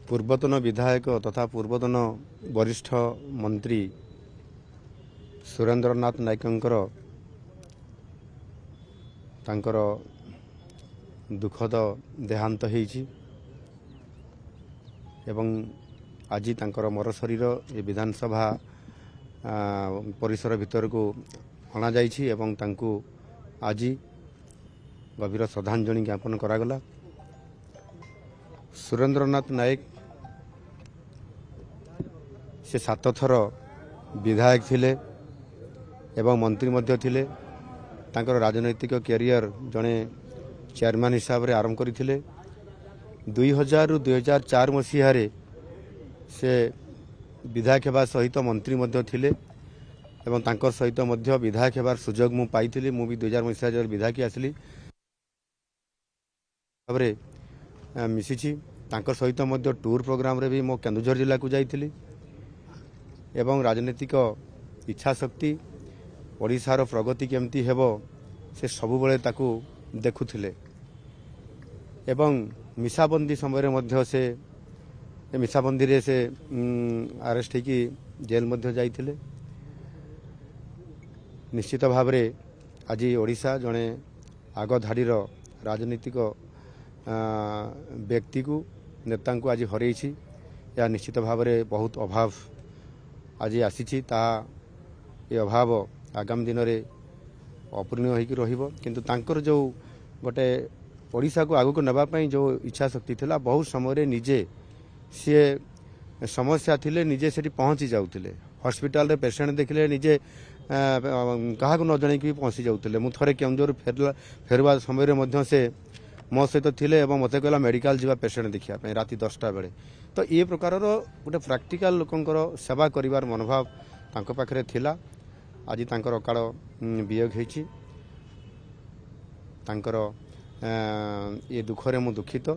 ପୂର୍ବତନ ବିଧାୟକ ତଥା ପୂର୍ବତନ ବରିଷ୍ଠ ମନ୍ତ୍ରୀ ସୁରେନ୍ଦ୍ରନାଥ ନାୟକଙ୍କର ତାଙ୍କର ଦୁଃଖଦ ଦେହାନ୍ତ ହେଇଛି ଏବଂ ଆଜି ତାଙ୍କର ମରଶରୀର ଏ ବିଧାନସଭା ପରିସର ଭିତରକୁ ଅଣାଯାଇଛି ଏବଂ ତାଙ୍କୁ ଆଜି ଗଭୀର ଶ୍ରଦ୍ଧାଞ୍ଜଳି ଜ୍ଞାପନ କରାଗଲା। ସୁରେନ୍ଦ୍ରନାଥ ନାୟକ ସେ 7 ଥର ବିଧାୟକ ଥିଲେ ଏବଂ ମନ୍ତ୍ରୀ ମଧ୍ୟ ଥିଲେ। ତାଙ୍କର ରାଜନୈତିକ କ୍ୟାରିୟର ଜଣେ ଚେୟାରମ୍ୟାନ୍ ହିସାବରେ ଆରମ୍ଭ କରିଥିଲେ। 2000ରୁ 2004 ମସିହାରେ ସେ ବିଧାୟକ ହେବା ସହିତ ମନ୍ତ୍ରୀ ମଧ୍ୟ ଥିଲେ ଏବଂ ତାଙ୍କ ସହିତ ମଧ୍ୟ ବିଧାୟକ ହେବାର ସୁଯୋଗ ମୁଁ ପାଇଥିଲି। ମୁଁ ବି 2000 ମସିହାରେ ବିଧାୟକ ଆସିଲି ଭାବରେ ମିଶିଛି। ତାଙ୍କ ସହିତ ମଧ୍ୟ ଟୁର୍ ପ୍ରୋଗ୍ରାମରେ ବି ମୁଁ କେନ୍ଦୁଝର ଜିଲ୍ଲାକୁ ଯାଇଥିଲି ଏବଂ ରାଜନୈତିକ ଇଚ୍ଛାଶକ୍ତି ଓଡ଼ିଶାର ପ୍ରଗତି କେମିତି ହେବ ସେ ସବୁବେଳେ ତାକୁ ଦେଖୁଥିଲେ ଏବଂ ମିଶାବନ୍ଦୀ ସମୟରେ ମଧ୍ୟ ସେ ମିଶାବନ୍ଦୀରେ ସେ ଆରେଷ୍ଟ ହେଇକି ଜେଲ୍ ମଧ୍ୟ ଯାଇଥିଲେ। ନିଶ୍ଚିତ ଭାବରେ ଆଜି ଓଡ଼ିଶା ଜଣେ ଆଗ ଧାଡ଼ିର ରାଜନୈତିକ ବ୍ୟକ୍ତିକୁ ନେତାଙ୍କୁ ଆଜି ହରେଇଛି। ଏହା ନିଶ୍ଚିତ ଭାବରେ ବହୁତ ଅଭାବ ଆଜି ଆସିଛି। ତାହା ଏ ଅଭାବ ଆଗାମୀ ଦିନରେ ଅପୂର୍ଣ୍ଣ ହୋଇକି ରହିବ। କିନ୍ତୁ ତାଙ୍କର ଯେଉଁ ଗୋଟେ ଓଡ଼ିଶାକୁ ଆଗକୁ ନେବା ପାଇଁ ଯେଉଁ ଇଚ୍ଛା ଶକ୍ତି ଥିଲା, ବହୁତ ସମୟରେ ନିଜେ ସିଏ ସମସ୍ୟା ଥିଲେ ନିଜେ ସେଠି ପହଞ୍ଚି ଯାଉଥିଲେ। ହସ୍ପିଟାଲରେ ପେସେଣ୍ଟ ଦେଖିଲେ ନିଜେ କାହାକୁ ନ ଜଣେଇକି ବି ପହଞ୍ଚି ଯାଉଥିଲେ। ମୁଁ ଥରେ କେଉଁଝର ଫେରିବା ସମୟରେ ମଧ୍ୟ ସେ ମୋ ସହିତ ଥିଲେ ଏବଂ ମୋତେ କହିଲା ମେଡ଼ିକାଲ ଯିବା ପେସେଣ୍ଟ ଦେଖିବା ପାଇଁ ରାତି 10ଟା ବେଳେ। ତ ଏ ପ୍ରକାରର ଗୋଟେ ପ୍ରାକ୍ଟିକାଲ ଲୋକଙ୍କର ସେବା କରିବାର ମନୋଭାବ ତାଙ୍କ ପାଖରେ ଥିଲା। ଆଜି ତାଙ୍କର ଅକାଳ ବିୟୋଗ ହେଇଛି। ତାଙ୍କର ଏ ଦୁଃଖରେ ମୁଁ ଦୁଃଖିତ।